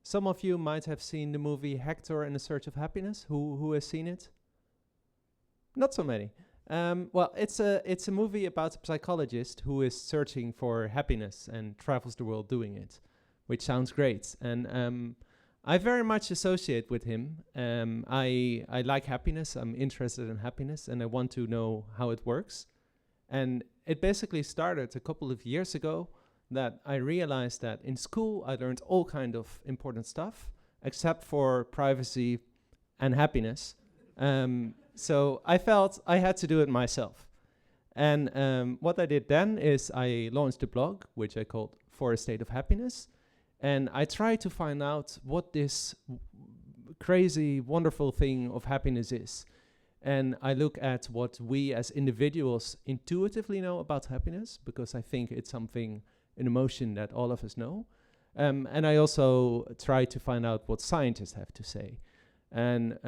Some of you might have seen the movie Hector and the Search of Happiness. Who has seen it? Not so many. Well, it's a movie about a psychologist who is searching for happiness and travels the world doing it, which sounds great. And I very much associate with him. I like happiness. I'm interested in happiness, and I want to know how it works. And it basically started a couple of years ago that I realized that in school I learned all kind of important stuff except for privacy and happiness. So I felt I had to do it myself. And what I did then is I launched a blog, which I called For a State of Happiness. And I tried to find out what this crazy, wonderful thing of happiness is. And I look at what we as individuals intuitively know about happiness, because I think it's something, an emotion that all of us know. And I also try to find out what scientists have to say. And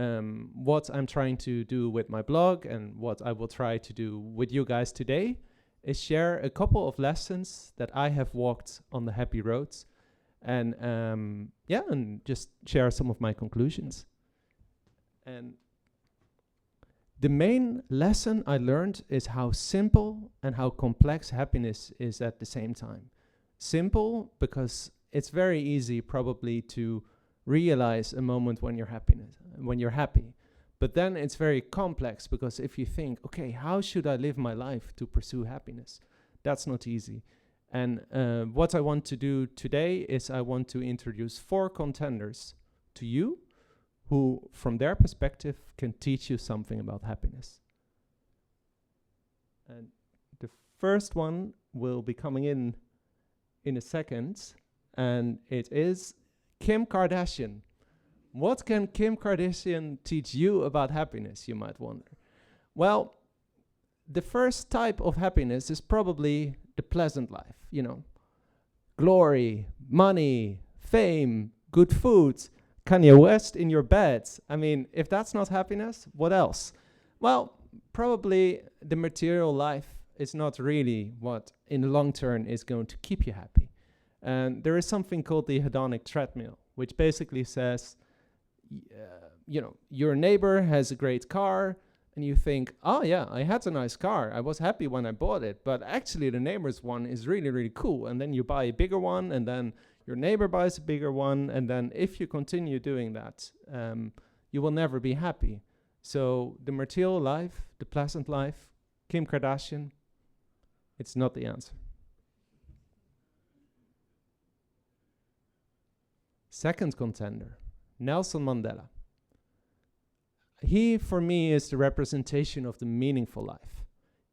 what I'm trying to do with my blog and what I will try to do with you guys today is share a couple of lessons that I have walked on the happy roads, and and just share some of my conclusions. And the main lesson I learned is how simple and how complex happiness is at the same time. Simple because it's very easy probably to realize a moment when you're happy. But then it's very complex because if you think, okay, how should I live my life to pursue happiness? That's not easy. And what I want to do today is I want to introduce 4 contenders to you who, from their perspective, can teach you something about happiness. And the first one will be coming in a second, and it is Kim Kardashian. What can Kim Kardashian teach you about happiness, you might wonder? Well, the first type of happiness is probably the pleasant life, you know. Glory, money, fame, good food, Kanye West in your bed. I mean, if that's not happiness, what else? Well, probably the material life is not really what in the long term is going to keep you happy. And there is something called the hedonic treadmill, which basically says, your neighbor has a great car, and you think, oh yeah, I had a nice car. I was happy when I bought it, but actually the neighbor's one is really, really cool. And then you buy a bigger one, and then your neighbor buys a bigger one. And then if you continue doing that, you will never be happy. So the material life, the pleasant life, Kim Kardashian, it's not the answer. Second contender, Nelson Mandela. He, for me, is the representation of the meaningful life.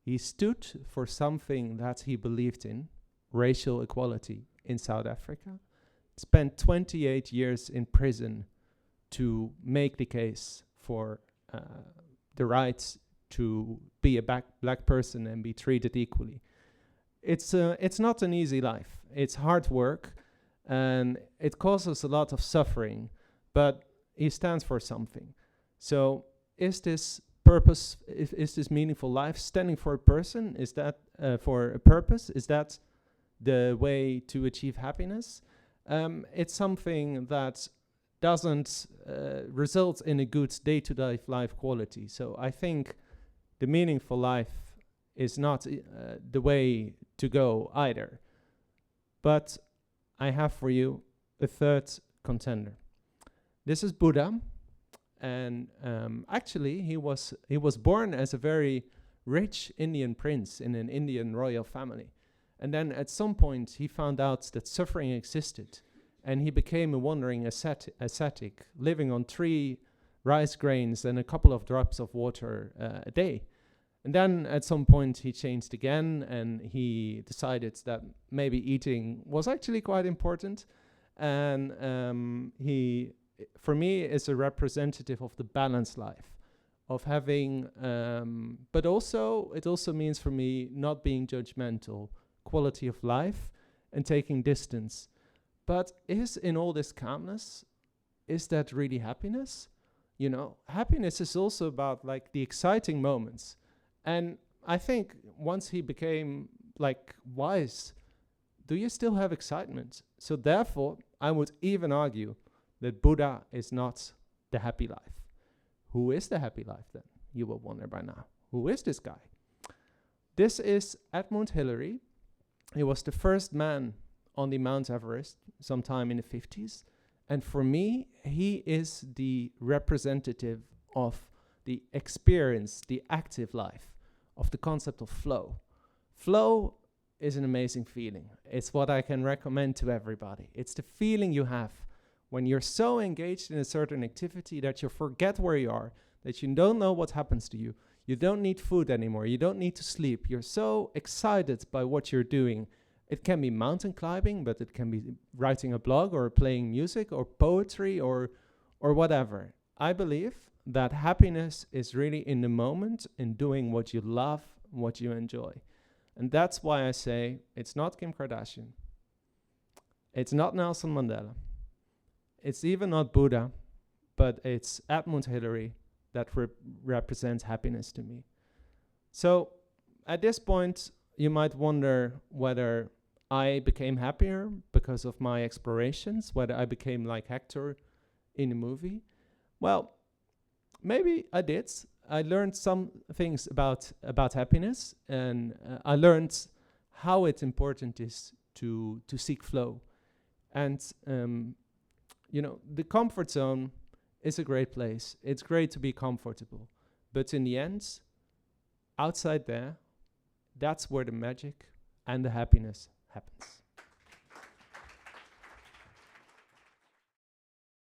He stood for something that he believed in, racial equality in South Africa, spent 28 years in prison to make the case for the rights to be a black person and be treated equally. It's not an easy life. It's hard work, and it causes a lot of suffering, but he stands for something. So is this purpose, is this meaningful life standing for a person? Is that for a purpose? Is that the way to achieve happiness? It's something that doesn't result in a good day-to-day life quality. So I think the meaningful life is not the way to go either. But I have for you a third contender. This is Buddha, and actually he was born as a very rich Indian prince in an Indian royal family. And then at some point he found out that suffering existed, and he became a wandering ascetic, living on 3 rice grains and a couple of drops of water a day. And then at some point he changed again, and he decided that maybe eating was actually quite important. And he, for me, is a representative of the balanced life, of having, but also, it also means for me not being judgmental, quality of life, and taking distance. But is in all this calmness, is that really happiness? You know, happiness is also about like the exciting moments. And I think once he became like wise, do you still have excitement? So therefore, I would even argue that Buddha is not the happy life. Who is the happy life then? You will wonder by now. Who is this guy? This is Edmund Hillary. He was the first man on the Mount Everest sometime in the 50s. And for me, he is the representative of the experience, the active life, of the concept of flow. Flow is an amazing feeling. It's what I can recommend to everybody. It's the feeling you have when you're so engaged in a certain activity that you forget where you are, that you don't know what happens to you. You don't need food anymore. You don't need to sleep. You're so excited by what you're doing. It can be mountain climbing, but it can be writing a blog or playing music or poetry or whatever. I believe that happiness is really in the moment, in doing what you love, what you enjoy. And that's why I say it's not Kim Kardashian. It's not Nelson Mandela. It's even not Buddha, but it's Edmund Hillary that represents happiness to me. So at this point, you might wonder whether I became happier because of my explorations, whether I became like Hector in the movie. Well, maybe I did. I learned some things about happiness, and I learned how it's important is to seek flow. And the comfort zone is a great place. It's great to be comfortable, but in the end, outside there, that's where the magic and the happiness happens.